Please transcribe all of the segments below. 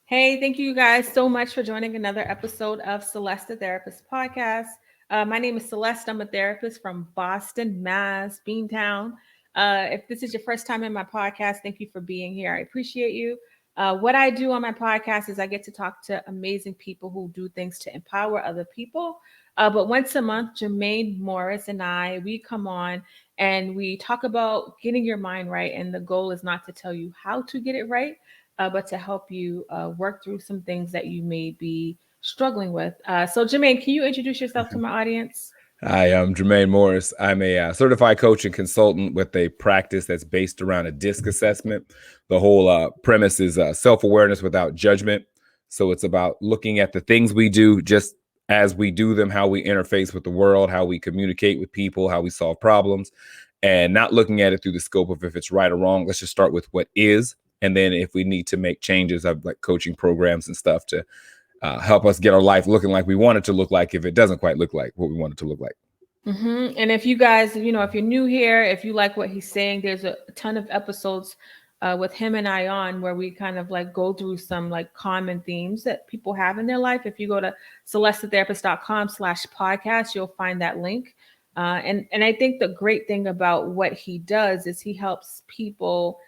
Hey, thank you guys so much for joining another episode of Celeste the Therapist podcast. My name is Celeste. I'm a therapist from Boston, Mass, Beantown. If this is your first time in my podcast, thank you for being here. I appreciate you. What I do on my podcast is I get to talk to amazing people who do things to empower other people. But once a month, Jermaine Morris and we come on and we talk about getting your mind right. And the goal is not to tell you how to get it right, but to help you work through some things that you may be struggling with. So, Jermaine, can you introduce yourself to my audience? Hi, I'm Jermaine Morris. I'm a certified coach and consultant with a practice that's based around a DISC assessment. The whole premise is self-awareness without judgment. So it's about looking at the things we do just as we do them, how we interface with the world, how we communicate with people, how we solve problems, and not looking at it through the scope of if it's right or wrong. Let's just start with what is. And then if we need to make changes, I've like coaching programs and stuff to help us get our life looking like we want it to look like if it doesn't quite look like what we want it to look like. And if you guys, if you're new here, if you like what he's saying, there's a ton of episodes with him and I on where we kind of like go through some like common themes that people have in their life. If you go to CelesteTheTherapist.com/podcast, you'll find that link. And I think the great thing about what he does is he helps people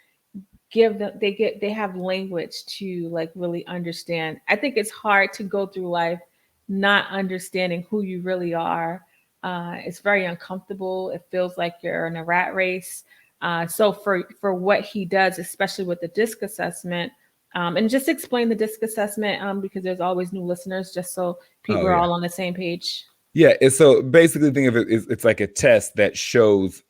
give them they have language to like really understand. I think it's hard to go through life not understanding who you really are. It's very uncomfortable. It feels like you're in a rat race. So for what he does, especially with the DISC assessment, and just explain the DISC assessment because there's always new listeners, just so people are all on the same page. Yeah. So basically, think of it as it's like a test that shows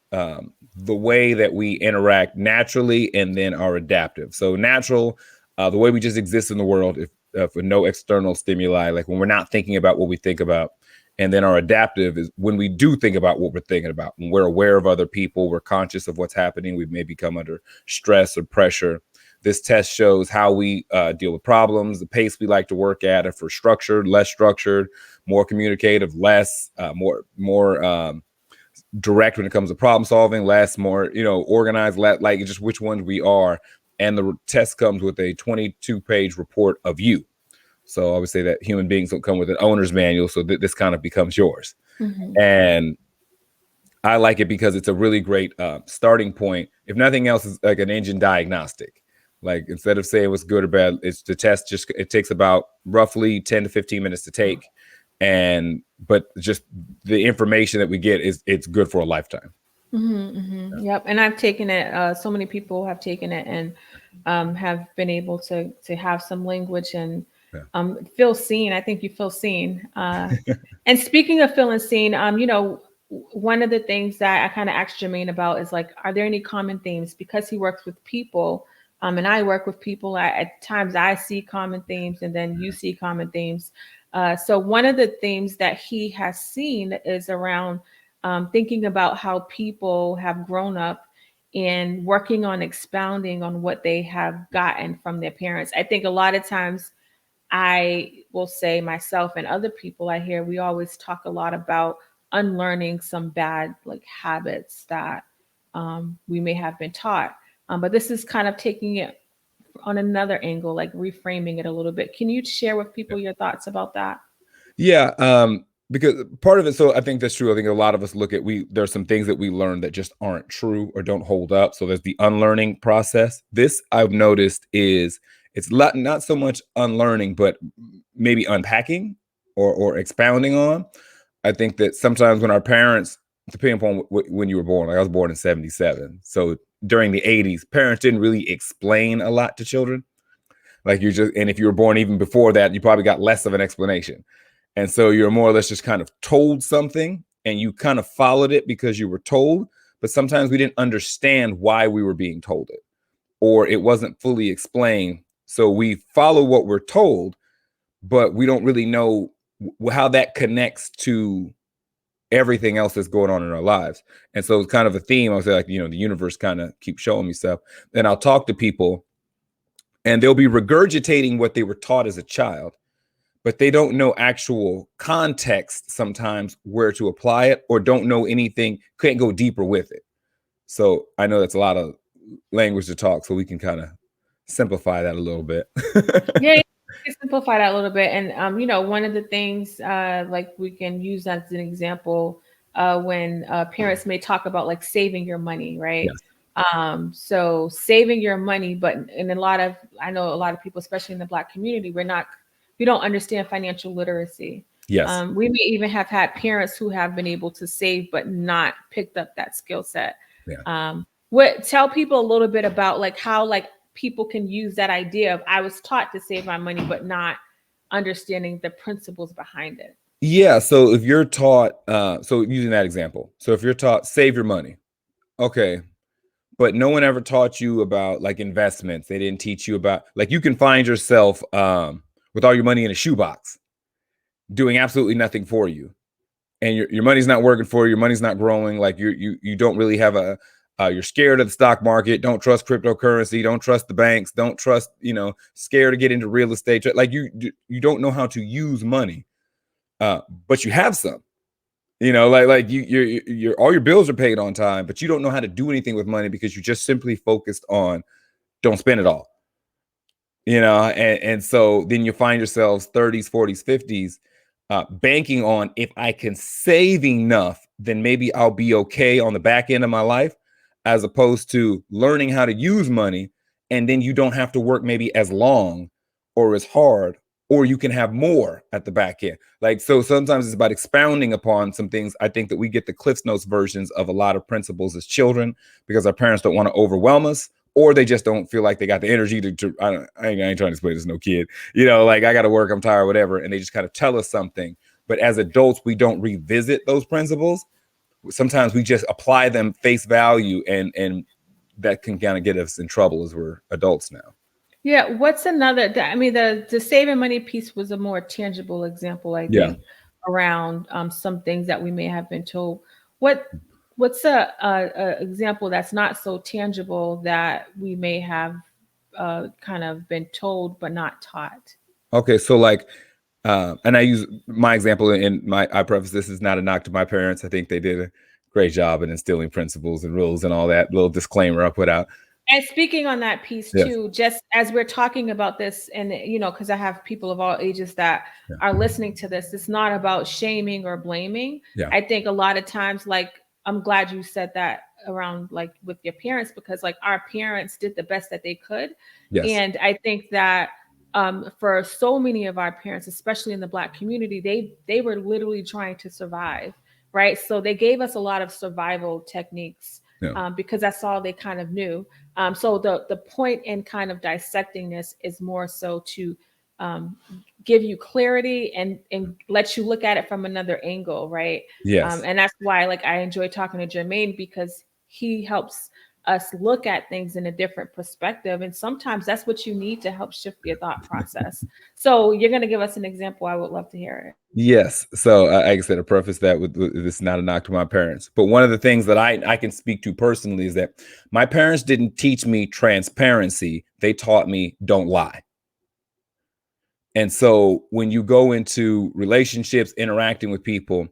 the way that we interact naturally and then are adaptive. So natural, the way we just exist in the world, if with no external stimuli, like when we're not thinking about what we think about. And then our adaptive is when we do think about what we're thinking about, when we're aware of other people, we're conscious of what's happening. We may become under stress or pressure. This test shows how we deal with problems, the pace we like to work at, if we're structured, less structured, more communicative, less, more direct when it comes to problem solving, less, more, organized, like just which ones we are. And the test comes with a 22-page report of you. So I would say that human beings don't come with an owner's manual. So this kind of becomes yours. Mm-hmm. And I like it because it's a really great starting point. If nothing else, it's like an engine diagnostic. Like instead of saying what's good or bad, it's the test. It takes about roughly 10 to 15 minutes to take. But just the information that we get it's good for a lifetime. Mm-hmm, mm-hmm. Yep. And I've taken it. So many people have taken it and have been able to have some language and feel seen. I think you feel seen. And speaking of feeling seen, one of the things that I kind of asked Jermaine about is like, are there any common themes? Because he works with people, and I work with people. At times, I see common themes, and then you see common themes. So one of the themes that he has seen is around thinking about how people have grown up and working on expounding on what they have gotten from their parents. I think a lot of times I will say myself and other people I hear, we always talk a lot about unlearning some bad like habits that we may have been taught. But this is kind of taking it on another angle, like reframing it a little bit. Can you share with people your thoughts about that? Yeah. Because part of it, so I think that's true. I think a lot of us look at there's some things that we learn that just aren't true or don't hold up. So there's the unlearning process. This I've noticed it's not so much unlearning, but maybe unpacking or expounding on. I think that sometimes when our parents, depending upon when you were born, like I was born in 1977. So during the 1980s, parents didn't really explain a lot to children. Like and if you were born even before that, you probably got less of an explanation. And so you're more or less just kind of told something and you kind of followed it because you were told, but sometimes we didn't understand why we were being told it or it wasn't fully explained. So we follow what we're told, but we don't really know how that connects to everything else that's going on in our lives. And so it's kind of a theme. I'll say like, the universe kind of keeps showing me stuff. Then I'll talk to people and they'll be regurgitating what they were taught as a child, but they don't know actual context sometimes where to apply it or don't know anything, can't go deeper with it. So I know that's a lot of language to talk, so we can kind of simplify that a little bit. Yeah, can simplify that a little bit. And one of the things like we can use as an example when parents may talk about like saving your money, right? Yes. So saving your money, but in I know a lot of people, especially in the Black community, we don't understand financial literacy. Yes. We may even have had parents who have been able to save but not picked up that skill set. Yeah. What tell people a little bit about like how like people can use that idea of I was taught to save my money but not understanding the principles behind it. Yeah. So if you're taught, so using that example, so if you're taught save your money, okay, but no one ever taught you about like investments. They didn't teach you about like you can find yourself with all your money in a shoebox, doing absolutely nothing for you, and your money's not working for you. Your money's not growing. Like you don't really have a. You're scared of the stock market. Don't trust cryptocurrency. Don't trust the banks. Don't trust. Scared to get into real estate. Like you don't know how to use money, but you have some. Like you're all your bills are paid on time, but you don't know how to do anything with money because you just simply focused on don't spend it all. And so then you find yourselves 30s, 40s, 50s banking on if I can save enough, then maybe I'll be okay on the back end of my life, as opposed to learning how to use money. And then you don't have to work maybe as long or as hard, or you can have more at the back end. Like, so sometimes it's about expounding upon some things. I think that we get the Cliff's Notes versions of a lot of principles as children because our parents don't want to overwhelm us, or they just don't feel like they got the energy to I ain't trying to explain this to no kid, like I got to work, I'm tired, whatever. And they just kind of tell us something. But as adults, we don't revisit those principles. Sometimes we just apply them face value, and that can kind of get us in trouble as we're adults now. Yeah, what's another? I mean, the saving money piece was a more tangible example, I Yeah. think, around some things that we may have been told. What's a example that's not so tangible that we may have kind of been told but not taught? Okay, so like, and I use my example in I preface this is not a knock to my parents. I think they did a great job in instilling principles and rules and all that. Little disclaimer I put out. And speaking on that piece Yes. too, just as we're talking about this, and because I have people of all ages that Yeah. are listening to this, it's not about shaming or blaming. Yeah. I think a lot of times, like, I'm glad you said that around like with your parents, because like our parents did the best that they could. Yes. And I think that for so many of our parents, especially in the Black community, they were literally trying to survive, right? So they gave us a lot of survival techniques. Yeah. Because that's all they kind of knew. So the point in kind of dissecting this is more so to give you clarity and let you look at it from another angle, right? Yes. And that's why like I enjoy talking to Jermaine, because he helps us look at things in a different perspective. And sometimes that's what you need to help shift your thought process. So you're going to give us an example. I would love to hear it. Yes. So like I said, to preface that with this is not a knock to my parents. But one of the things that I can speak to personally is that my parents didn't teach me transparency. They taught me don't lie. And so when you go into relationships, interacting with people,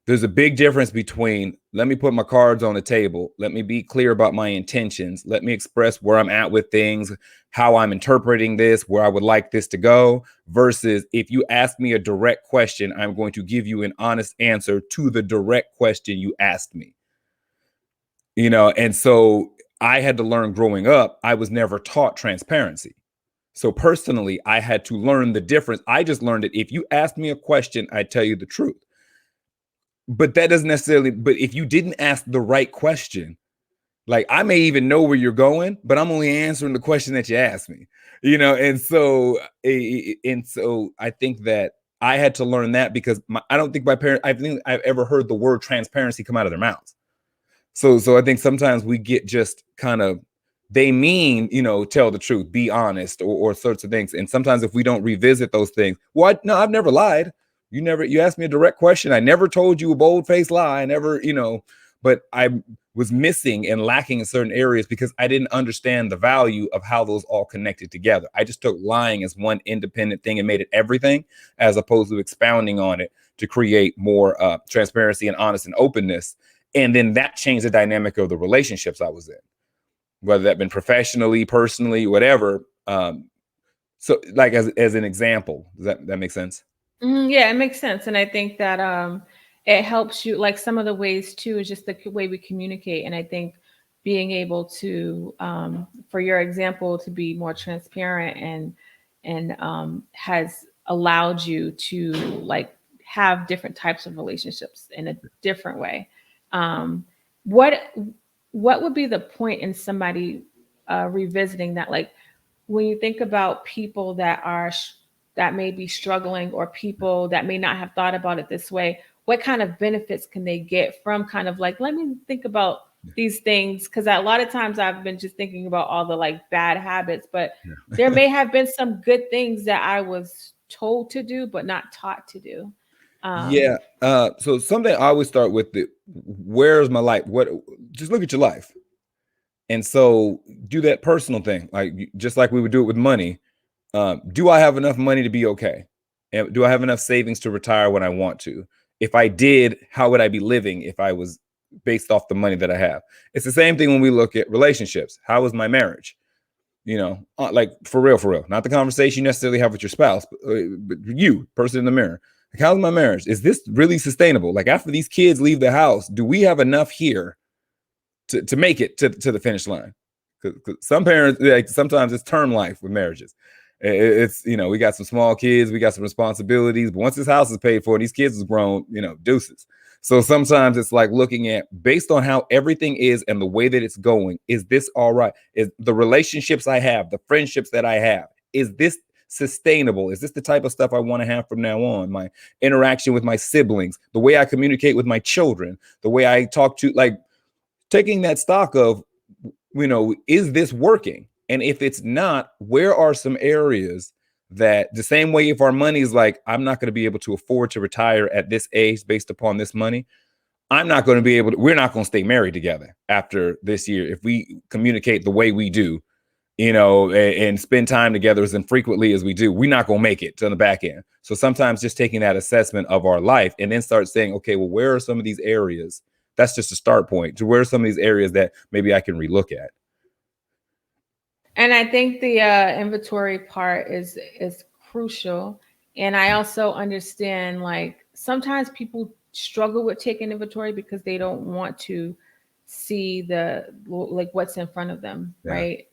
there's a big difference between let me put my cards on the table. Let me be clear about my intentions. Let me express where I'm at with things, how I'm interpreting this, where I would like this to go, versus if you ask me a direct question, I'm going to give you an honest answer to the direct question you asked me. And so I had to learn growing up, I was never taught transparency. So personally, I had to learn the difference. I just learned that if you ask me a question, I tell you the truth. But that doesn't necessarily, but if you didn't ask the right question, like I may even know where you're going, but I'm only answering the question that you asked me, and so I think that I had to learn that because I don't think my parents, I think I've ever heard the word transparency come out of their mouths. So I think sometimes we get just kind of, they mean, tell the truth, be honest, or sorts of things. And sometimes if we don't revisit those things, no, I've never lied. You asked me a direct question. I never told you a bold-faced lie. I never, but I was missing and lacking in certain areas because I didn't understand the value of how those all connected together. I just took lying as one independent thing and made it everything, as opposed to expounding on it to create more transparency and honest and openness. And then that changed the dynamic of the relationships I was in, whether that been professionally, personally, whatever. So like as an example, does that make sense? Yeah, it makes sense. And I think that it helps you, like some of the ways too, is just the way we communicate. And I think being able to, for your example, to be more transparent and has allowed you to like have different types of relationships in a different way. Um, what what would be the point in somebody revisiting that? Like when you think about people that are that may be struggling, or people that may not have thought about it this way, what kind of benefits can they get from kind of like, let me think about these things? Because a lot of times I've been just thinking about all the like bad habits, but there may have been some good things that I was told to do but not taught to do. um Yeah. So something I always start with where's my life? Just look at your life. And so do that personal thing, like just like we would do it with money. Do I have enough money to be okay? And do I have enough savings to retire when I want to? If I did, how would I be living if I was based off the money that I have? It's the same thing when we look at relationships. How was my marriage? Like for real, not the conversation you necessarily have with your spouse, but you, person in the mirror. Like, how's my marriage? Is this really sustainable? Like after these kids leave the house, do we have enough here to make it to the finish line? Because some parents, like sometimes it's term life with marriages. It's we got some small kids, we got some responsibilities, but once this house is paid for, these kids is grown, deuces. So sometimes it's like looking at based on how everything is and the way that it's going, is this all right? Is the relationships I have, the friendships that I have, is this sustainable? Is this the type of stuff I want to have from now on? My interaction with my siblings, the way I communicate with my children, the way I talk to, like taking that stock of, is this working? And if it's not, where are some areas that the same way if our money is like, I'm not going to be able to afford to retire at this age based upon this money, I'm not going to be able to, we're not going to stay married together after this year. If we communicate the way we do, and spend time together as infrequently as we do, we're not going to make it to the back end. So sometimes just taking that assessment of our life and then start saying, okay, well, where are some of these areas? That's just a start point to where are some of these areas that maybe I can relook at. And I think the inventory part is crucial. And I also understand like sometimes people struggle with taking inventory because they don't want to see the like what's in front of them, Yeah. right?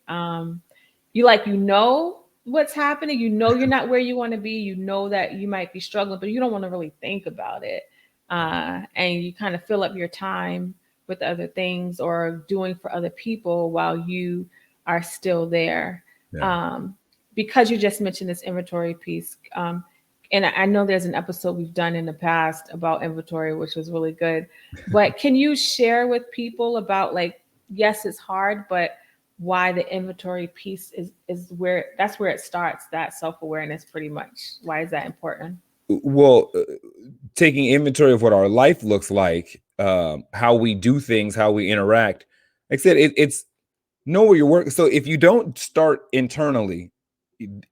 You what's happening, you're not where you want to be, that you might be struggling, but you don't want to really think about it. And you kind of fill up your time with other things or doing for other people while you are still there. Yeah. Because you just mentioned this inventory piece. And I know there's an episode we've done in the past about inventory, which was really good. But can you share with people about like, yes, it's hard, but why the inventory piece is where that's where it starts, that self-awareness pretty much. Why is that important? Well, taking inventory of what our life looks like, how we do things, how we interact. Like I said, it's know where you're working. So if you don't start internally,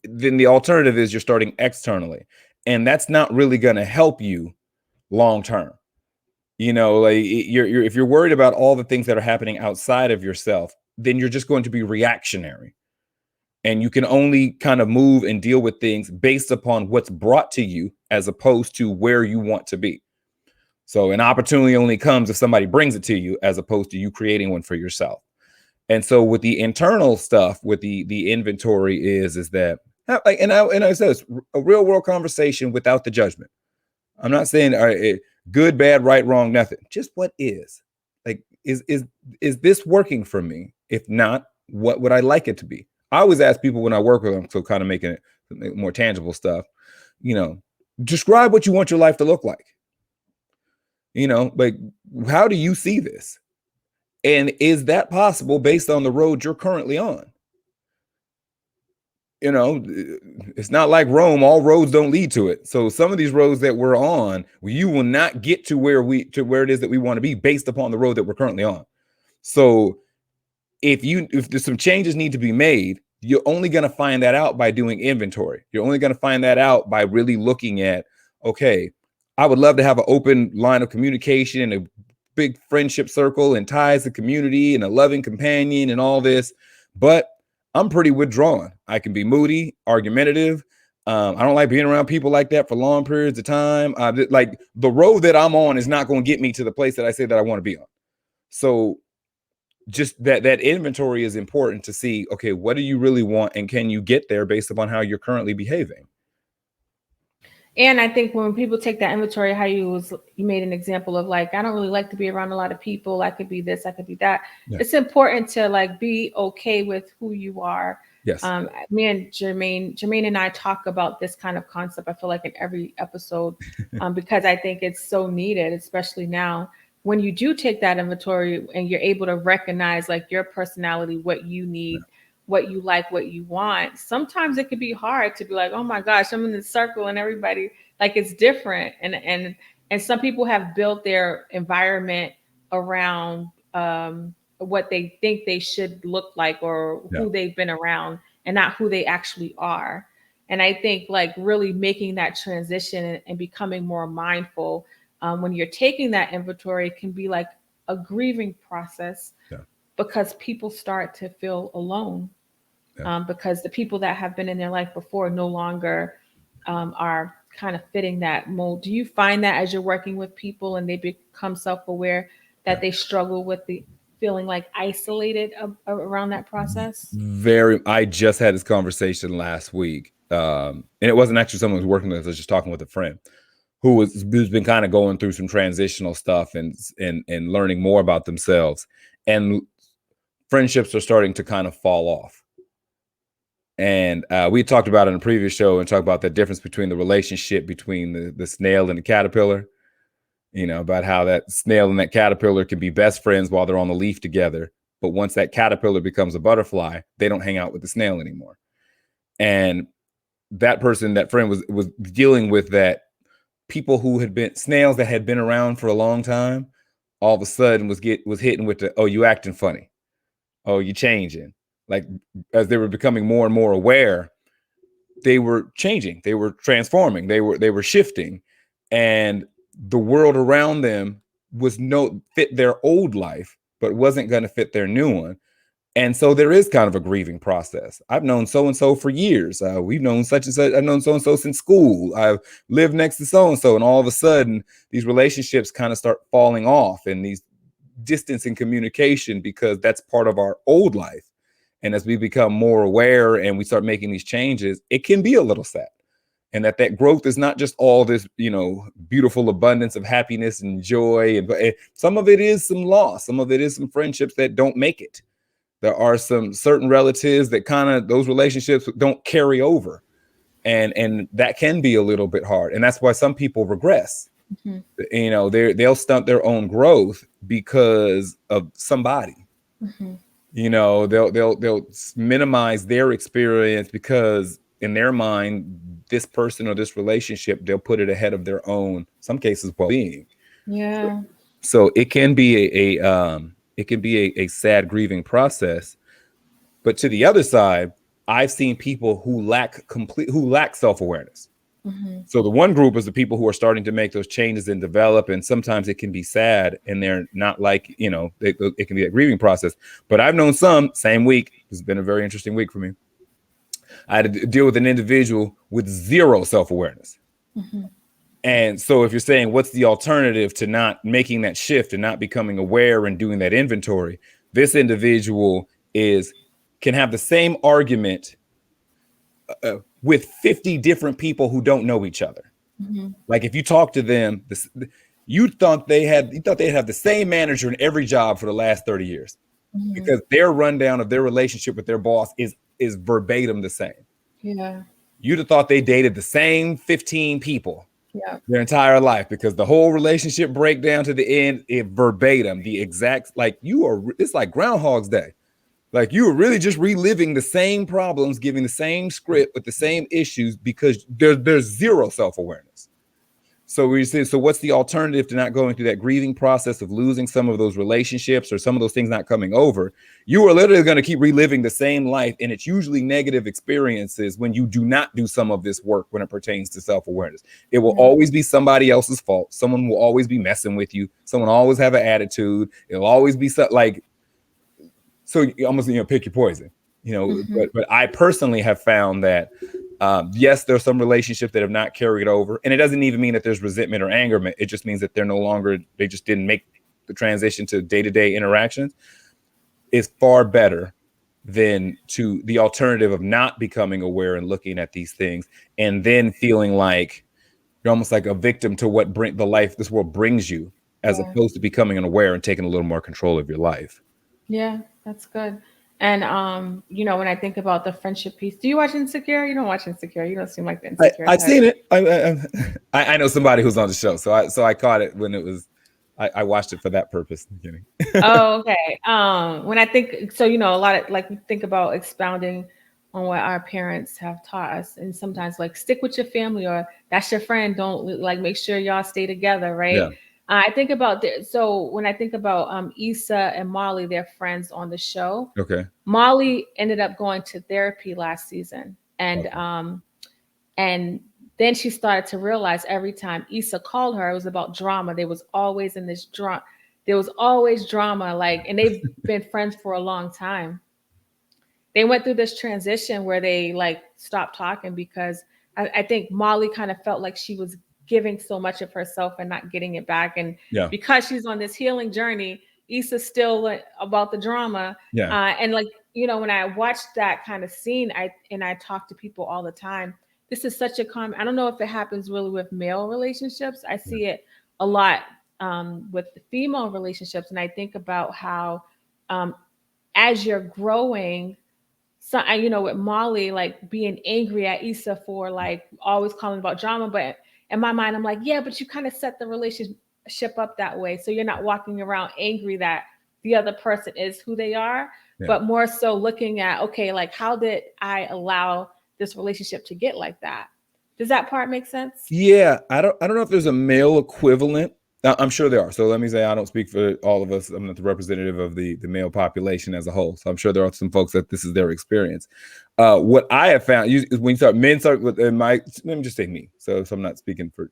then the alternative is you're starting externally, and that's not really going to help you long term. Like you're if you're worried about all the things that are happening outside of yourself, then you're just going to be reactionary, and you can only kind of move and deal with things based upon what's brought to you as opposed to where you want to be. So an opportunity only comes if somebody brings it to you as opposed to you creating one for yourself. And so with the internal stuff, with the inventory is that like, and I said it's a real world conversation without the judgment. I'm not saying good, bad, right, wrong, nothing. Just what is. Like is this working for me? If not, what would I like it to be? I always ask people when I work with them, so kind of making it more tangible stuff. Describe what you want your life to look like. Like how do you see this? And is that possible based on the road you're currently on? It's not like Rome, all roads don't lead to it. So some of these roads that we're on, you will not get to where it is that we want to be based upon the road that we're currently on. So if there's some changes need to be made, you're only going to find that out by doing inventory. You're only going to find that out by really looking at, okay, I would love to have an open line of communication and a big friendship circle and ties to community and a loving companion and all this, but I'm pretty withdrawn. I can be moody, argumentative. I don't like being around people like that for long periods of time. Like the road that I'm on is not going to get me to the place that I say that I want to be on. So just that inventory is important to see, okay, what do you really want? And can you get there based upon how you're currently behaving? And I think when people take that inventory, how you made an example of like, I don't really like to be around a lot of people. I could be this, I could be that. Yeah. It's important to like be okay with who you are. Yes. Me and Jermaine and I talk about this kind of concept, I feel like in every episode, because I think it's so needed, especially now when you do take that inventory and you're able to recognize like your personality, what you need, what you like, what you want. Sometimes it can be hard to be like, oh my gosh, I'm in the circle and everybody like it's different. And some people have built their environment around what they think they should look like or who they've been around and not who they actually are. And I think like really making that transition and becoming more mindful when you're taking that inventory can be like a grieving process because people start to feel alone. Because the people that have been in their life before no longer are kind of fitting that mold. Do you find that as you're working with people and they become self-aware that they struggle with the feeling like isolated around that process? I just had this conversation last week. And it wasn't actually someone who was working with us. I was just talking with a friend who's been kind of going through some transitional stuff and learning more about themselves. And friendships are starting to kind of fall off. And we talked about it in a previous show and talked about the difference between the relationship between the snail and the caterpillar, you know, about how that snail and that caterpillar can be best friends while they're on the leaf together. But once that caterpillar becomes a butterfly, they don't hang out with the snail anymore. And that friend was dealing with that. People who had been snails that had been around for a long time, all of a sudden was hitting with the, oh, you acting funny. Oh, you changing. Like as they were becoming more and more aware, they were changing, they were transforming, they were shifting, and the world around them was fit their old life, but wasn't going to fit their new one. And so there is kind of a grieving process. I've known so-and-so for years. We've known such and such. I've known so-and-so since school. I've lived next to so-and-so. And all of a sudden, these relationships kind of start falling off and these distance in communication because that's part of our old life. And as we become more aware and we start making these changes, it can be a little sad. And that growth is not just all this, you know, beautiful abundance of happiness and joy. And some of it is some loss. Some of it is some friendships that don't make it. There are some certain relatives that kind of those relationships don't carry over. And that can be a little bit hard. And that's why some people regress. Mm-hmm. You know, they'll stunt their own growth because of somebody. Mm-hmm. You know, they'll minimize their experience because in their mind, this person or this relationship, they'll put it ahead of their own, some cases, well-being. Yeah. So it can be a sad, grieving process. But to the other side, I've seen people who lack self-awareness. Mm-hmm. So the one group is the people who are starting to make those changes and develop. And sometimes it can be sad and they're not like, you know, it can be a grieving process. But I've known same week. This has been a very interesting week for me. I had to deal with an individual with zero self-awareness. Mm-hmm. And so if you're saying what's the alternative to not making that shift and not becoming aware and doing that inventory, this individual can have the same argument with 50 different people who don't know each other. Mm-hmm. Like if you talk to them, you thought they'd have the same manager in every job for the last 30 years mm-hmm. because their rundown of their relationship with their boss is verbatim the same. Yeah. You'd have thought they dated the same 15 people their entire life because the whole relationship breakdown to the end, verbatim, the exact, like it's like Groundhog's Day. Like you were really just reliving the same problems, giving the same script with the same issues because there's zero self-awareness. So we say, so what's the alternative to not going through that grieving process of losing some of those relationships or some of those things not coming over? You are literally going to keep reliving the same life. And it's usually negative experiences when you do not do some of this work when it pertains to self-awareness. It will always be somebody else's fault. Someone will always be messing with you. Someone will always have an attitude. It'll always be so you almost, pick your poison. you know, Mm-hmm. but I personally have found that, yes, there's some relationships that have not carried over, and it doesn't even mean that there's resentment or anger. It just means that they're no longer, they just didn't make the transition to day-to-day interactions. Is far better than to the alternative of not becoming aware and looking at these things and then feeling like you're almost like a victim to what the life this world brings you, as Yeah. opposed to becoming aware and taking a little more control of your life. Yeah, that's good. And you know, when I think about the friendship piece, do you watch Insecure? You don't watch Insecure. You don't seem like the insecure I've type. seen it. I know somebody who's on the show, so I caught it when it was. I watched it for that purpose in the beginning. Oh, okay. When I think so, you know, a lot of like we think about expounding on what our parents have taught us, and sometimes like stick with your family or that's your friend. Don't like make sure y'all stay together, right? Yeah. I think about so when I think about Issa and Molly, they're friends on the show. Okay. Molly ended up going to therapy last season, Okay. and then she started to realize every time Issa called her, it was about drama. There was always in this drama. There was always drama, like, and they've been friends for a long time. They went through this transition where they like stopped talking because I think Molly kind of felt like she was giving so much of herself and not getting it back. And Yeah. because she's on this healing journey, Issa's still like, about the drama. Yeah. And like, you know, when I watched that kind of scene, I talk to people all the time. This is such a common, I don't know if it happens really with male relationships. I Yeah. see it a lot with the female relationships. And I think about how um, as you're growing, so you know, with Molly like being angry at Issa for like always calling about drama, but in my mind I'm like, yeah, but you kind of set the relationship up that way, so you're not walking around angry that the other person is who they are, Yeah. but more so looking at, okay, like how did I allow this relationship to get like that? Does that part make sense? Yeah, I don't know if there's a male equivalent. I'm sure there are. So let me say I don't speak for all of us. I'm not the representative of the male population as a whole. So I'm sure there are some folks that this is their experience. What I have found is when you start men start with let me just say me. So I'm not speaking for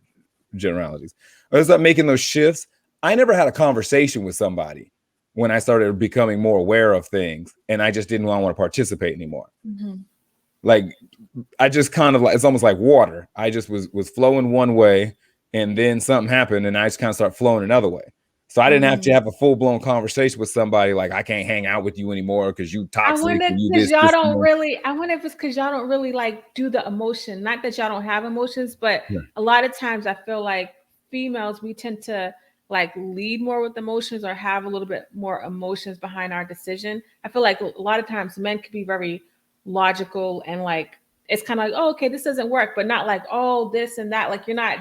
generalities. When I start making those shifts, I never had a conversation with somebody when I started becoming more aware of things, and I just didn't want to participate anymore. Mm-hmm. Like I just kind of like, it's almost like water. I just was flowing one way, and then something happened and I just kind of start flowing another way. So I didn't have to Mm-hmm. have a full-blown conversation with somebody like, I can't hang out with you anymore because you I toxic wonder and you because y'all this don't really. I wonder if it's because y'all don't really like do the emotion. Not that y'all don't have emotions, but yeah. a lot of times I feel like females we tend to like lead more with emotions or have a little bit more emotions behind our decision. I feel like a lot of times men can be very logical and like it's kind of like, oh, okay, this doesn't work, but not like, oh, this and that. Like you're not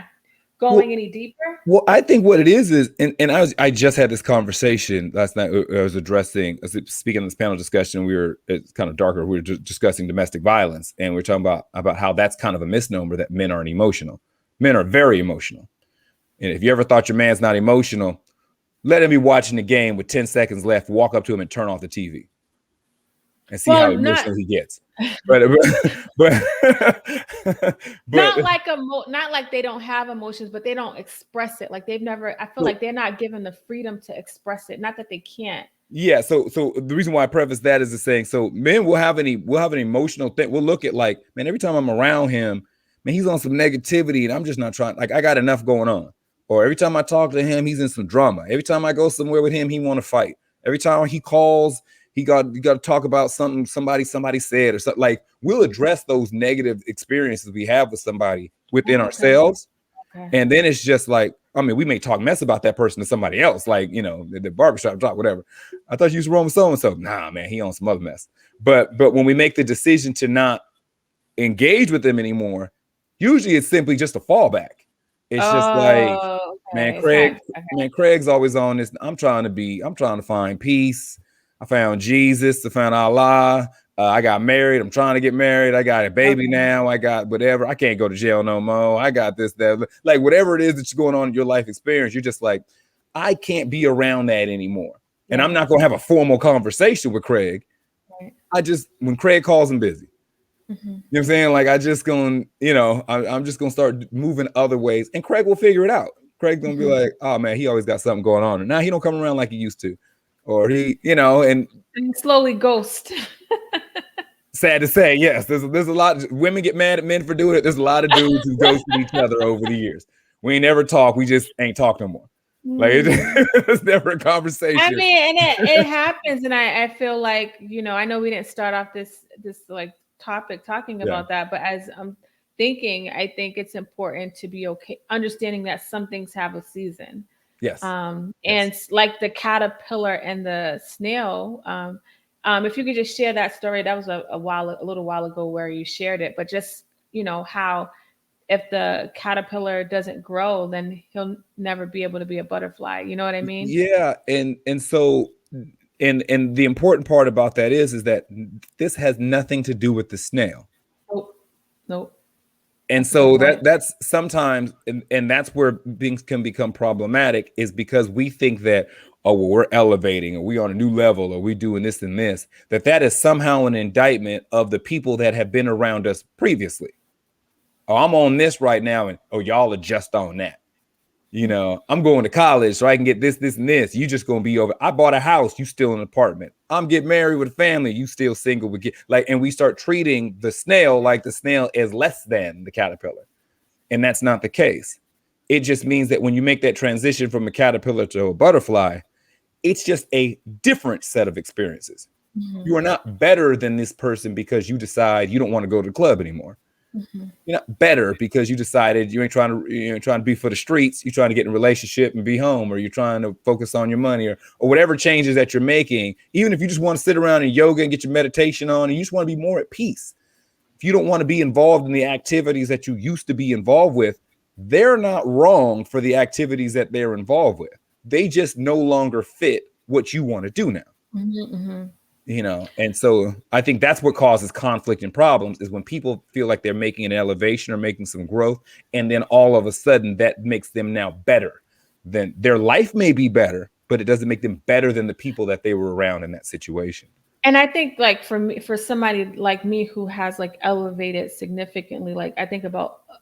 Well, going any deeper. well, I think what it is, and I just had this conversation last night. I was speaking on this panel discussion. It's kind of darker. We were discussing domestic violence, and we are talking about how that's kind of a misnomer that men aren't emotional. Men are very emotional. And if you ever thought your man's not emotional, let him be watching the game with 10 seconds left, walk up to him and turn off the TV and see how Well, not emotional he gets. But but but not like not like they don't have emotions, but they don't express it. Like they've never. I feel so, like they're not given the freedom to express it. Not that they can't. yeah, so the reason why I preface that is the saying, so men will have an emotional thing. We'll look at like, man, every time I'm around him, man, he's on some negativity and I'm just not trying, like I got enough going on. Or every time I talk to him, he's in some drama. Every time I go somewhere with him, he want to fight. Every time he calls, you got to talk about something somebody said or something. Like we'll address those negative experiences we have with somebody within Oh, okay. ourselves. Okay. And then it's just like, I mean, we may talk mess about that person to somebody else, like, you know, the barbershop talk, whatever. I thought you was wrong with so-and-so. Nah, man, he on some other mess. But when we make the decision to not engage with them anymore, usually it's simply just a fallback. It's just like, Oh, man, okay. It's not okay. Craig's always on this. I'm trying to find peace. I found Jesus. I found Allah. I got married. I'm trying to get married. I got a baby Okay. now. I got whatever. I can't go to jail no more. I got this, that, like whatever it is that's going on in your life experience. You're just like, I can't be around that anymore. And I'm Yes. not going to have a formal conversation with Craig. Right. When Craig calls, him busy. Mm-hmm. You know what I'm saying? Like I just gonna, I'm just gonna start moving other ways, and Craig will figure it out. Craig's gonna be Mm-hmm. like, oh man, he always got something going on, and now he don't come around like he used to, or he, you know, and slowly ghost. sad to say, yes, there's a lot of women get mad at men for doing it. There's a lot of dudes who ghosted each other over the years. We ain't never talk. We just ain't talk no more. Like it's never a conversation. I mean, and it happens, and I feel like, you know, I know we didn't start off this like topic talking about that, but as I'm thinking, I think it's important to be okay, understanding that some things have a season. Yes. And like the caterpillar and the snail. If you could just share that story, that was a little while ago where you shared it, but just, you know, how if the caterpillar doesn't grow, then he'll never be able to be a butterfly. You know what I mean? Yeah. And so, and the important part about that is that this has nothing to do with the snail. Nope. And so that's sometimes, and that's where things can become problematic, is because we think that, oh, well, we're elevating, or we on a new level, or we doing this and this, that is somehow an indictment of the people that have been around us previously. Oh, I'm on this right now, and oh, y'all are just on that. You know, I'm going to college so I can get this, and this. You just gonna be over. I bought a house, you still in an apartment. I'm getting married with a family, you still single. And we start treating the snail like the snail is less than the caterpillar, and that's not the case. It just means that when you make that transition from a caterpillar to a butterfly, it's just a different set of experiences. You are not better than this person because you decide you don't want to go to the club anymore. You're not better because you decided you ain't trying to be for the streets. You're trying to get in a relationship and be home, or you're trying to focus on your money, or whatever changes that you're making. Even if you just want to sit around in yoga and get your meditation on, and you just want to be more at peace. If you don't want to be involved in the activities that you used to be involved with, they're not wrong for the activities that they're involved with. They just no longer fit what you want to do now. You know, and so I think that's what causes conflict and problems, is when people feel like they're making an elevation or making some growth, and then all of a sudden that makes them now better. Then their life may be better, but it doesn't make them better than the people that they were around in that situation. And I think, like, for somebody like me who has like elevated significantly, like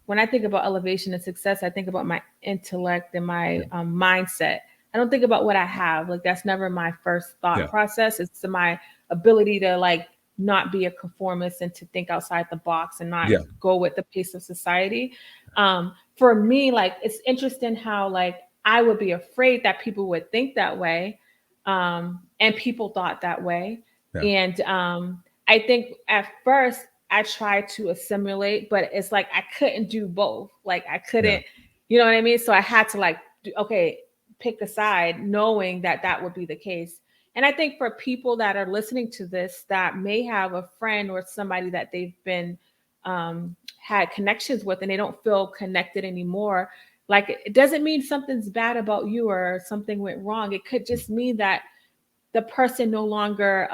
when I think about elevation and success, I think about my intellect and my mindset. I don't think about what I have. Like, that's never my first thought process. It's my ability to like not be a conformist and to think outside the box and not go with the pace of society. For me, like, it's interesting how like I would be afraid that people would think that way, and people thought that way. And I think at first I tried to assimilate, but it's like I couldn't do both. Like I couldn't, you know what I mean? So I had to like, pick a side, knowing that that would be the case. And I think for people that are listening to this that may have a friend or somebody that they've been had connections with and they don't feel connected anymore, like it doesn't mean something's bad about you or something went wrong. It could just mean that the person no longer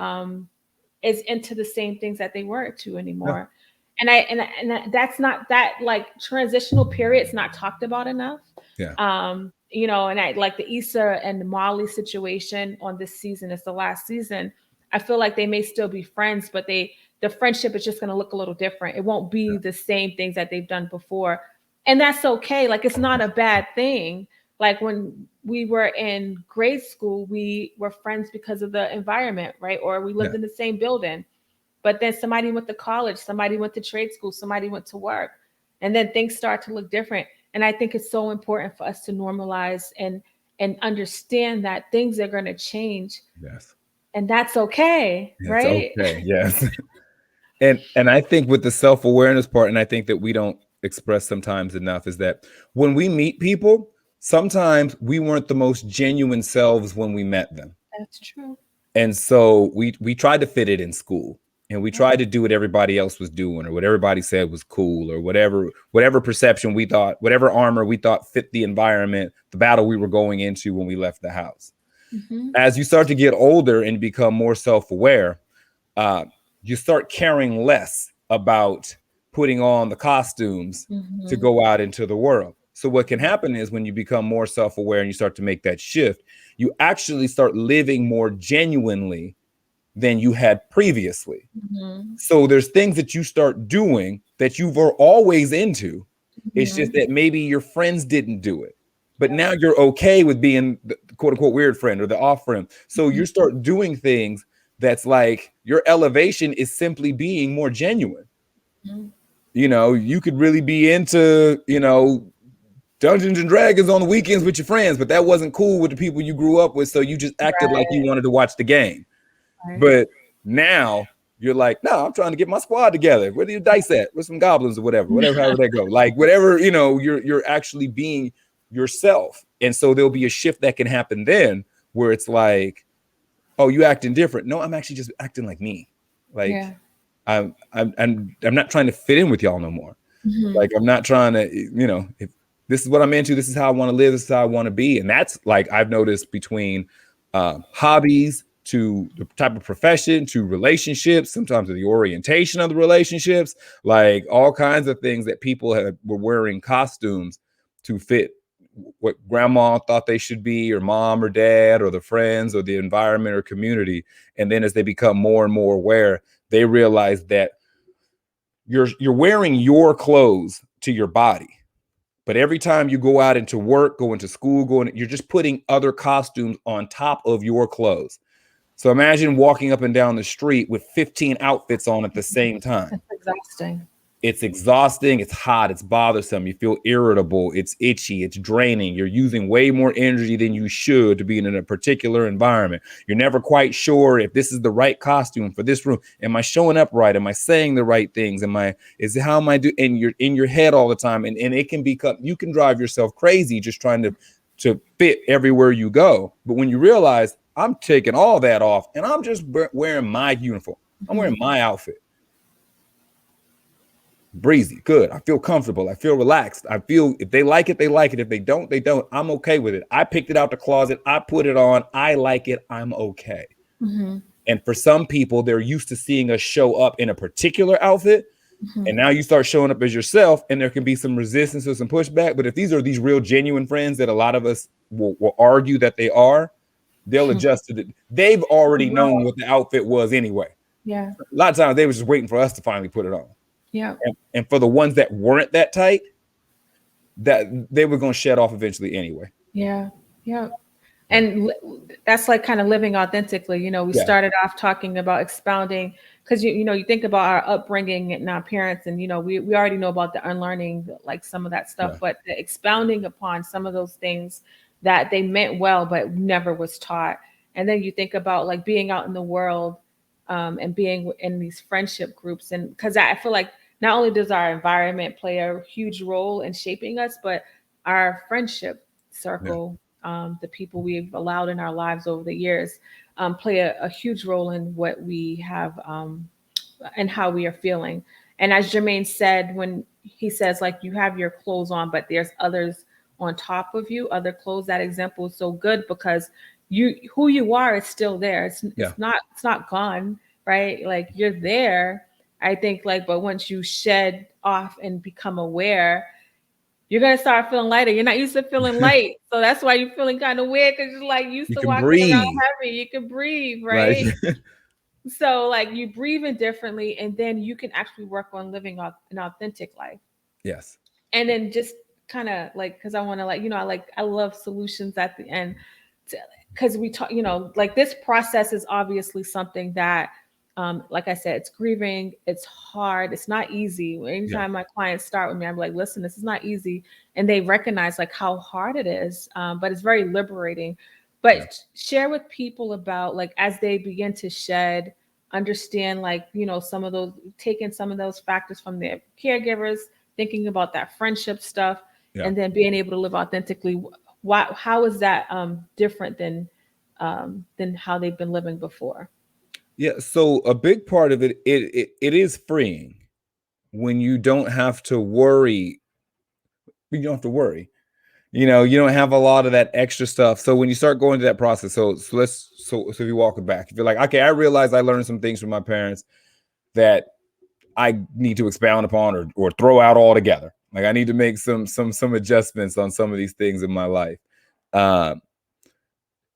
is into the same things that they weren't to anymore. And that's not, that like transitional period's not talked about enough. You know, and I like the Issa and Molly situation on this season. It's the last season. I feel like they may still be friends, but the friendship is just going to look a little different. It won't be the same things that they've done before. And that's okay. Like, it's not a bad thing. Like when we were in grade school, we were friends because of the environment, right? Or we lived in the same building. But then somebody went to college, somebody went to trade school, somebody went to work. And then things start to look different. And I think it's so important for us to normalize and understand that things are going to change. And that's okay, right? Okay. Yes. And I think with the self-awareness part, and I think that we don't express sometimes enough, is that when we meet people, sometimes we weren't the most genuine selves when we met them. That's true. And so we tried to fit it in school, and we tried to do what everybody else was doing, or what everybody said was cool, or whatever perception we thought, whatever armor we thought fit the environment, the battle we were going into when we left the house. As you start to get older and become more self-aware, you start caring less about putting on the costumes to go out into the world. So what can happen is when you become more self-aware and you start to make that shift, you actually start living more genuinely than you had previously. So there's things that you start doing that you were always into. It's just that maybe your friends didn't do it. But now you're okay with being quote unquote weird friend or the off friend. So you start doing things that's like your elevation is simply being more genuine. You know, you could really be into, you know, Dungeons and Dragons on the weekends with your friends, but that wasn't cool with the people you grew up with. So you just acted like you wanted to watch the game. Right. But now you're like, no, I'm trying to get my squad together. Where do your dice at? With some goblins or whatever, however they go. Like whatever, you know, you're actually being yourself. And so there'll be a shift that can happen then where it's like, oh, you acting different. No, I'm actually just acting like me. Like Yeah. I'm not trying to fit in with y'all no more. Like I'm not trying to, you know, if this is what I'm into, this is how I want to live, this is how I want to be. And that's like I've noticed between hobbies to the type of profession to relationships, sometimes the orientation of the relationships, like all kinds of things that people were wearing costumes to fit what grandma thought they should be, or mom or dad or the friends or the environment or community. And then as they become more and more aware, they realize that you're wearing your clothes to your body. But every time you go out into work, go into school, you're just putting other costumes on top of your clothes. So imagine walking up and down the street with 15 outfits on at the same time. It's exhausting. It's exhausting. It's hot. It's bothersome. You feel irritable. It's itchy. It's draining. You're using way more energy than you should to be in a particular environment. You're never quite sure if this is the right costume for this room. Am I showing up right? Am I saying the right things? How am I doing? And you're in your head all the time. And it can become, you can drive yourself crazy just trying to fit everywhere you go. But when you realize I'm taking all that off and I'm just wearing my uniform, I'm wearing my outfit. Breezy, good. I feel comfortable. I feel relaxed. I feel if they like it, they like it. If they don't, they don't. I'm okay with it. I picked it out the closet. I put it on. I like it. I'm okay. And for some people, they're used to seeing us show up in a particular outfit. And now you start showing up as yourself, and there can be some resistance or some pushback. But if these are these real genuine friends that a lot of us will argue that they are, they'll adjust to it. They've already known what the outfit was anyway. Yeah. A lot of times they were just waiting for us to finally put it on. Yeah. And for the ones that weren't that tight, that they were going to shed off eventually anyway. Yeah. Yeah. And that's like kind of living authentically. You know, we started off talking about expounding because, you know, you think about our upbringing and our parents and, you know, we already know about the unlearning, like some of that stuff, but the expounding upon some of those things that they meant well, but never was taught. And then you think about like being out in the world and being in these friendship groups. And because I feel like not only does our environment play a huge role in shaping us, but our friendship circle, the people we've allowed in our lives over the years, play a huge role in what we have and how we are feeling. And as Jermaine said, when he says like you have your clothes on, but there's others on top of you, other clothes, that example is so good because who you are is still there. It's not gone, right? Like you're there. I think like, but once you shed off and become aware, you're gonna start feeling lighter. You're not used to feeling light, so that's why you're feeling kind of weird because you're like used to walking around heavy. You can breathe, right? So like you breathing differently, and then you can actually work on living an authentic life. Yes. And then just kind of like because I want to like you know I love solutions at the end because we talk you know like this process is obviously something that like I said, it's grieving, it's hard, it's not easy. Anytime my clients start with me, I'm like, listen, this is not easy. And they recognize like how hard it is, but it's very liberating. But share with people about like, as they begin to shed, understand like, you know, some of those, taking some of those factors from their caregivers, thinking about that friendship stuff, and then being able to live authentically. How is that different than how they've been living before? Yeah. So a big part of it is freeing when you don't have to worry. You don't have to worry. You know, you don't have a lot of that extra stuff. So when you start going through that process, so if you walk it back, if you're like, okay, I realize I learned some things from my parents that I need to expound upon or throw out altogether. Like I need to make some adjustments on some of these things in my life. Now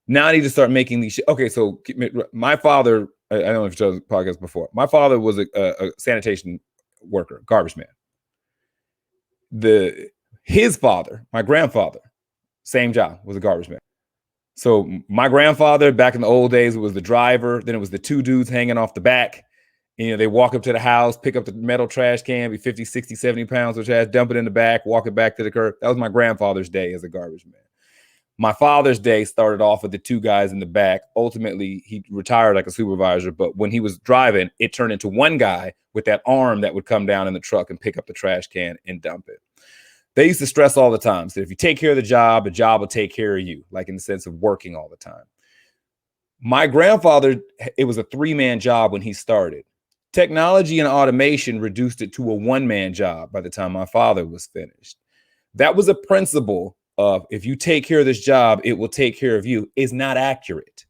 I need to start making these. Okay, so my father, I don't know if you've done the podcast before. My father was a sanitation worker, garbage man. His father, my grandfather, same job, was a garbage man. So my grandfather back in the old days, it was the driver. Then it was the two dudes hanging off the back. You know, they walk up to the house, pick up the metal trash can, be 50, 60, 70 pounds of trash, dump it in the back, walk it back to the curb. That was my grandfather's day as a garbage man. My father's day started off with the two guys in the back. Ultimately, he retired like a supervisor, but when he was driving, it turned into one guy with that arm that would come down in the truck and pick up the trash can and dump it. They used to stress all the time. So if you take care of the job will take care of you, like in the sense of working all the time. My grandfather, it was a 3-man job when he started. Technology and automation reduced it to a 1-man job by the time my father was finished. That was a principle of if you take care of this job, it will take care of you, is not accurate.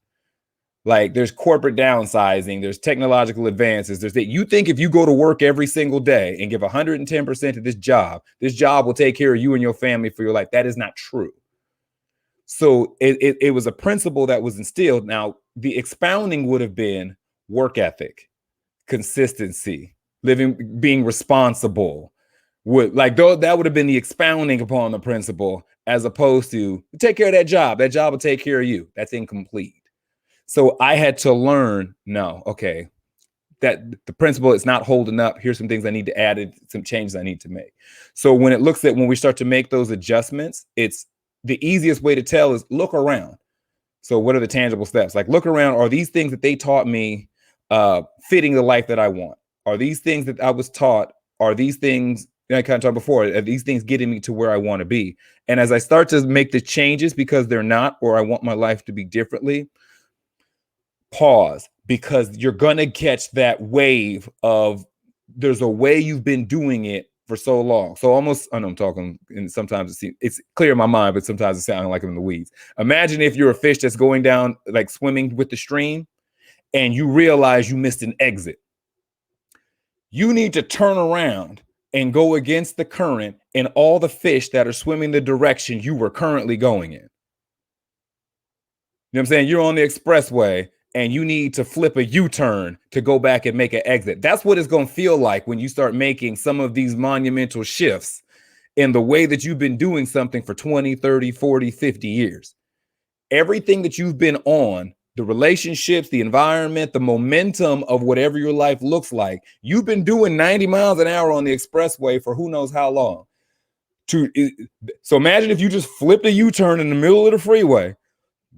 Like there's corporate downsizing, there's technological advances. There's that you think if you go to work every single day and give 110% to this job will take care of you and your family for your life. That is not true. So it was a principle that was instilled. Now, the expounding would have been work ethic, consistency, living, being responsible. That would have been the expounding upon the principle, as opposed to take care of that job will take care of you. That's incomplete. So I had to learn, no, okay, that the principle is not holding up. Here's some things I need to add, some changes I need to make. So when we start to make those adjustments, it's the easiest way to tell is look around. So what are the tangible steps? Like look around, are these things that they taught me fitting the life that I want? Are these things that I was taught? Are these things, I kind of talked before, are these things getting me to where I want to be? And as I start to make the changes because they're not, or I want my life to be differently, pause, because you're going to catch that wave of there's a way you've been doing it for so long. So almost, I know I'm talking, and sometimes it's clear in my mind, but sometimes it sounds like I'm in the weeds. Imagine if you're a fish that's going down, like swimming with the stream, and you realize you missed an exit. You need to turn around and go against the current and all the fish that are swimming the direction you were currently going in. You know what I'm saying? You're on the expressway and you need to flip a U-turn to go back and make an exit. That's what it's going to feel like when you start making some of these monumental shifts in the way that you've been doing something for 20, 30, 40, 50 years. Everything that you've been on, the relationships, the environment, the momentum of whatever your life looks like, you've been doing 90 miles an hour on the expressway for who knows how long. So imagine if you just flipped a U-turn in the middle of the freeway.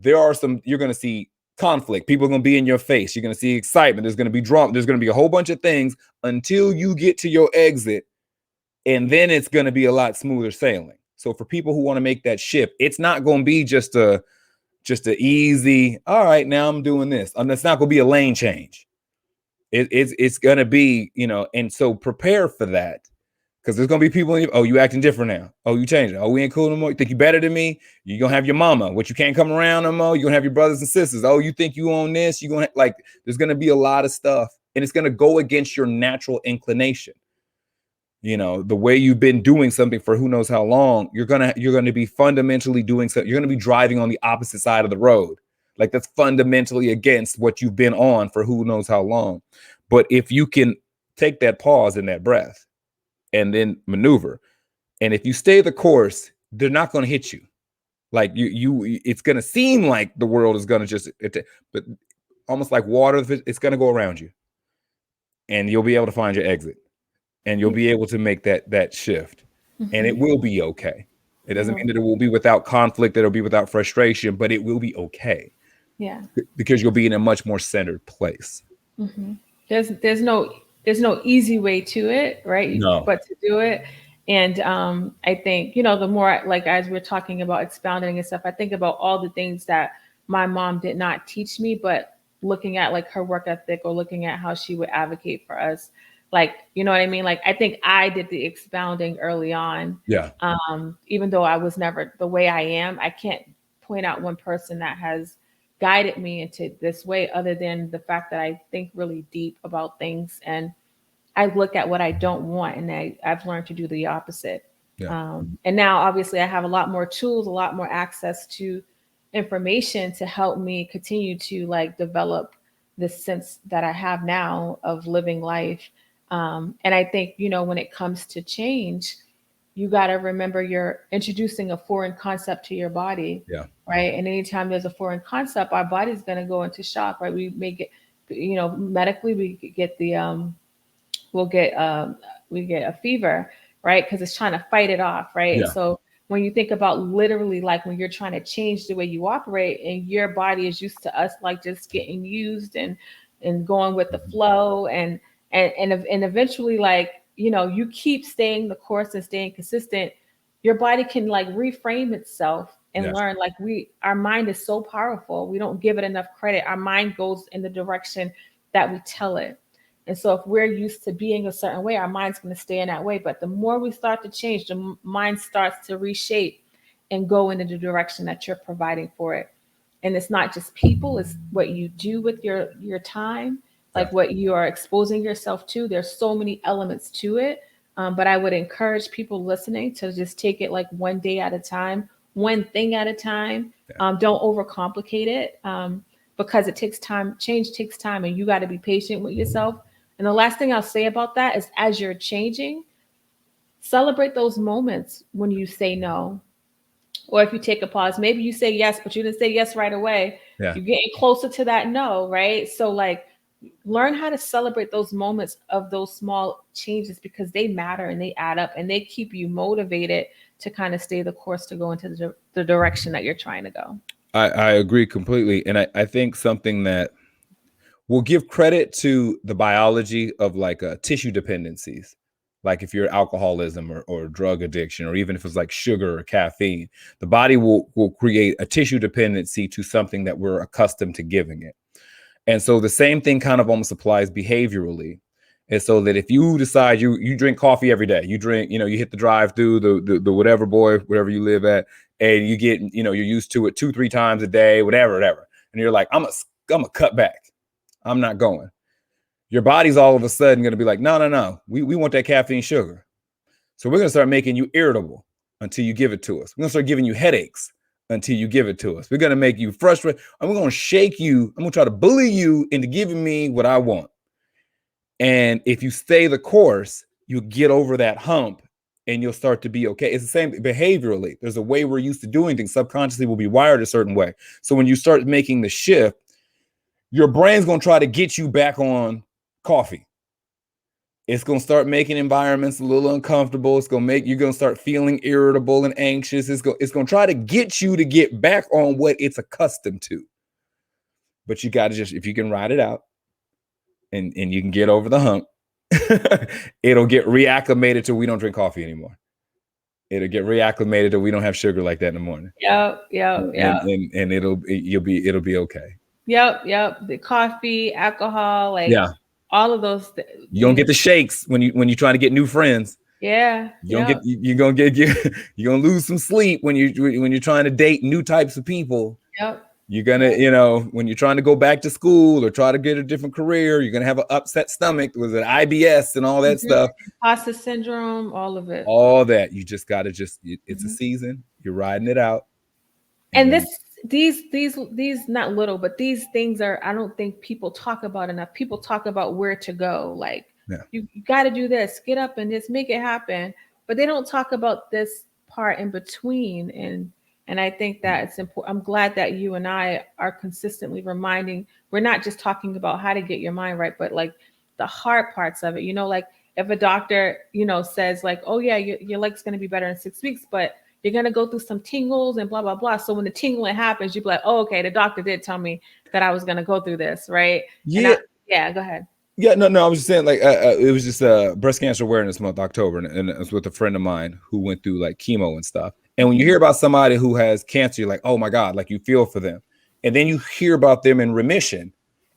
You're going to see conflict. People are going to be in your face. You're going to see excitement. There's going to be drama. There's going to be a whole bunch of things until you get to your exit. And then it's going to be a lot smoother sailing. So for people who want to make that shift, it's not going to be just a easy, all right, now I'm doing this. And it's not going to be a lane change. It's going to be, and so prepare for that. Because there's going to be people, you acting different now. Oh, you changed it. Oh, we ain't cool no more. You think you better than me? You're going to have your mama, which you can't come around no more. You're going to have your brothers and sisters. Oh, you think you own this? You're going to, there's going to be a lot of stuff. And it's going to go against your natural inclination. The way you've been doing something for who knows how long, you're going to be fundamentally doing something. You're going to be driving on the opposite side of the road. Like that's fundamentally against what you've been on for who knows how long. But if you can take that pause and that breath, and then maneuver. And if you stay the course, they're not going to hit you. Like it's going to seem like the world is going to but almost like water, it's going to go around you. And you'll be able to find your exit. And you'll be able to make that shift. Mm-hmm. And it will be okay. It doesn't mean that it will be without conflict, that it'll be without frustration, but it will be okay. Yeah. Because you'll be in a much more centered place. Mm-hmm. There's no easy way to it, right? No. But to do it. And I think, the more as we're talking about expounding and stuff, I think about all the things that my mom did not teach me, but looking at her work ethic or looking at how she would advocate for us, you know what I mean? I think I did the expounding early on. Yeah. Even though I was never the way I am, I can't point out one person that has guided me into this way other than the fact that I think really deep about things and I look at what I don't want and I've learned to do the opposite. Yeah. And now obviously I have a lot more tools, a lot more access to information to help me continue to develop the sense that I have now of living life. And I think, when it comes to change, you got to remember you're introducing a foreign concept to your body, Yeah. right? And anytime there's a foreign concept, our body's going to go into shock, right? We may get, medically, we get we'll get we get a fever, right? Because it's trying to fight it off, right? And Yeah. so when you think about literally like when you're trying to change the way you operate and your body is used to us like just getting used and going with the flow and eventually like you keep staying the course and staying consistent, your body can like reframe itself and Yes. learn like our mind is so powerful, we don't give it enough credit. Our mind goes in the direction that we tell it. And so if we're used to being a certain way, our mind's going to stay in that way. But the more we start to change, the mind starts to reshape and go into the direction that you're providing for it. And it's not just people, it's what you do with your time, Yeah. like what you are exposing yourself to. There's so many elements to it. But I would encourage people listening to just take it like one day at a time, one thing at a time. Yeah. Don't overcomplicate it, because it takes time. Change takes time, and you got to be patient with yourself. And the last thing I'll say about that is as you're changing, celebrate those moments when you say no. Or if you take a pause, maybe you say yes, but you didn't say yes right away. Yeah. You're getting closer to that no, right? So like learn how to celebrate those moments of those small changes because they matter and they add up and they keep you motivated to kind of stay the course to go into the direction that you're trying to go. I agree completely. And I think something that we'll give credit to the biology of like tissue dependencies. Like if you're alcoholism or drug addiction, or even if it's like sugar or caffeine, the body will create a tissue dependency to something that we're accustomed to giving it. And so the same thing kind of almost applies behaviorally. And so that if you decide you drink coffee every day, you drink, you hit the drive through the whatever boy, wherever you live at, and you get, you're used to it 2-3 times a day, whatever. And you're like, I'm a cut back. I'm not going. Your body's all of a sudden going to be like, no. We want that caffeine sugar. So we're going to start making you irritable until you give it to us. We're going to start giving you headaches until you give it to us. We're going to make you frustrated. And we're going to shake you. I'm going to try to bully you into giving me what I want. And if you stay the course, you'll get over that hump and you'll start to be okay. It's the same behaviorally. There's a way we're used to doing things. Subconsciously, we'll be wired a certain way. So when you start making the shift, your brain's going to try to get you back on coffee. It's going to start making environments a little uncomfortable. It's going to make, you're going to start feeling irritable and anxious. It's going to try to get you to get back on what it's accustomed to. But you got to just, if you can ride it out and you can get over the hump, it'll get reacclimated to we don't drink coffee anymore. It'll get reacclimated to we don't have sugar like that in the morning. Yep. And it'll be okay. Yep. The coffee, alcohol, like all of those. You don't get the shakes when you're trying to get new friends. Yeah. You're gonna lose some sleep when you're trying to date new types of people. Yep. You're gonna, when you're trying to go back to school or try to get a different career, you're gonna have an upset stomach with an IBS and all that stuff. Imposter syndrome, all of it. All that. You just gotta it's a season. You're riding it out. And these not little, but these things are, I don't think people talk about enough. People talk about where to go. Like you got to do this, get up and just make it happen. But they don't talk about this part in between. And I think that it's important. I'm glad that you and I are consistently reminding, we're not just talking about how to get your mind right, but like the hard parts of it, like if a doctor, says like, oh yeah, your leg's going to be better in 6 weeks, but you're going to go through some tingles and blah, blah, blah. So when the tingling happens, you'd be like, oh, okay, the doctor did tell me that I was going to go through this. Right. Yeah. Go ahead. Yeah, no, I was just saying like, it was just Breast Cancer Awareness Month, October. And it was with a friend of mine who went through like chemo and stuff. And when you hear about somebody who has cancer, you're like, oh my God, like you feel for them. And then you hear about them in remission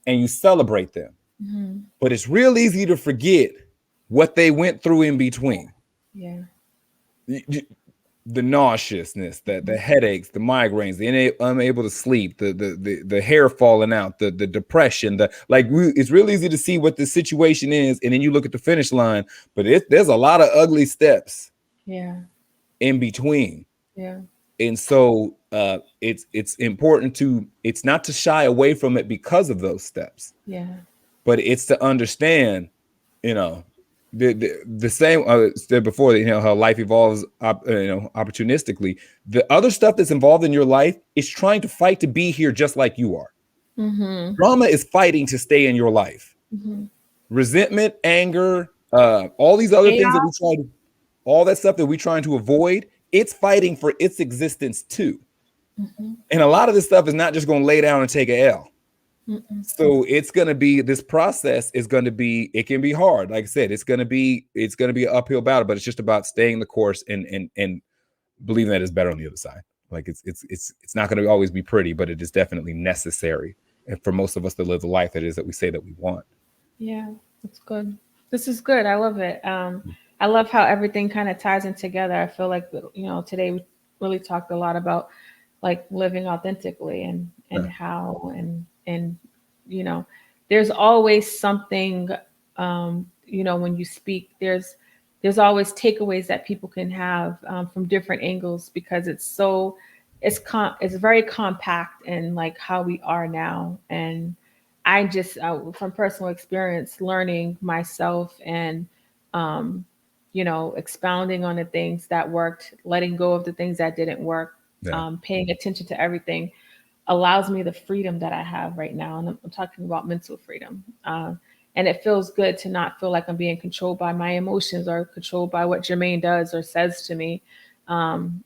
and you celebrate them. Mm-hmm. But it's real easy to forget what they went through in between. Yeah. The nauseousness, the headaches, the migraines, the unable to sleep, the hair falling out, the depression, it's real easy to see what the situation is, and then you look at the finish line, but there's a lot of ugly steps in between. And so it's important it's not to shy away from it because of those steps, but it's to understand, the same said before, how life evolves opportunistically. The other stuff that's involved in your life is trying to fight to be here just like you are. Drama is fighting to stay in your life. Resentment, anger, all these other things that we try to, all that stuff that we're trying to avoid, it's fighting for its existence too. And a lot of this stuff is not just going to lay down and take an L. So it's going to be, this process is going to be, it can be hard. Like I said, it's going to be an uphill battle, but it's just about staying the course and believing that it's better on the other side. Like it's not going to always be pretty, but it is definitely necessary. And for most of us to live the life that is that we say that we want. Yeah, that's good. This is good. I love it. I love how everything kind of ties in together. I feel like, today we really talked a lot about like living authentically and how, and, there's always something, when you speak, there's always takeaways that people can have from different angles, because it's very compact and like how we are now. And I just, from personal experience, learning myself and, expounding on the things that worked, letting go of the things that didn't work, paying attention to everything allows me the freedom that I have right now. And I'm talking about mental freedom. And it feels good to not feel like I'm being controlled by my emotions or controlled by what Jermaine does or says to me. And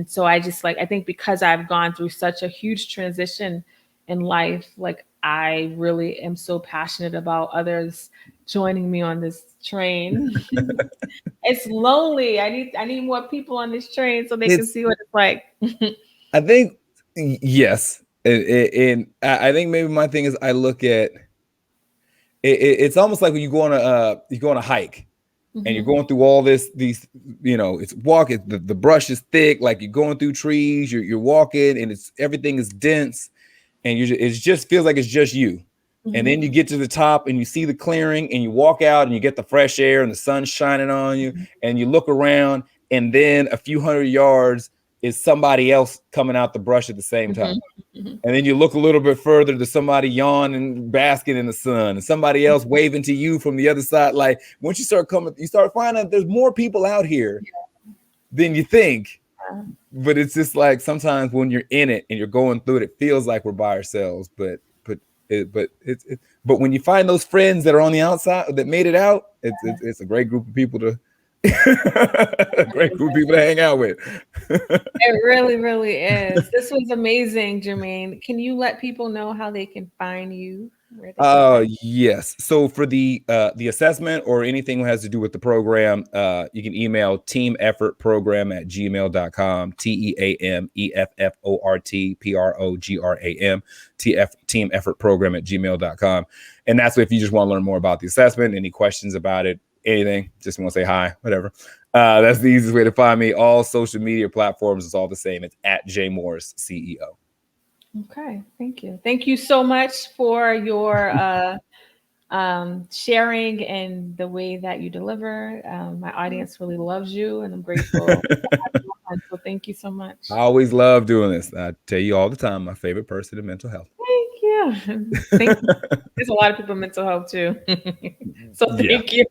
so I just I think because I've gone through such a huge transition in life, like I really am so passionate about others joining me on this train. It's lonely. I need more people on this train so they can see what it's like. I think yes, and I think maybe my thing is I look at it's almost like when you go on a hike. And you're going through all these, it's walking, the brush is thick, like you're going through trees, you're walking, and everything is dense, and it just feels like it's just you. And then you get to the top and you see the clearing and you walk out and you get the fresh air and the sun's shining on you, and you look around, and then a few hundred yards is somebody else coming out the brush at the same time. And then you look a little bit further to somebody yawning, basking in the sun, and somebody else waving to you from the other side. Like once you start you start finding out there's more people out here than you think. But it's just like sometimes when you're in it and you're going through it, it feels like we're by ourselves. But when you find those friends that are on the outside that made it out, it's a great group of people to a great group of people to hang out with. It really, really is. This was amazing, Jermaine. Can you let people know how they can find you? Yes. So for the assessment or anything that has to do with the program, you can email teameffortprogram@gmail.com, TEAM EFFORT teameffortprogram@gmail.com. And that's if you just want to learn more about the assessment, any questions about it, anything, just want to say hi, whatever. That's the easiest way to find me. All social media platforms is all the same. It's @JMorrisCEO. Okay, thank you. Thank you so much for your sharing and the way that you deliver. My audience really loves you, and I'm grateful. So thank you so much. I always love doing this. I tell you all the time, my favorite person in mental health. Thank you. Thank you. There's a lot of people in mental health too. So thank you.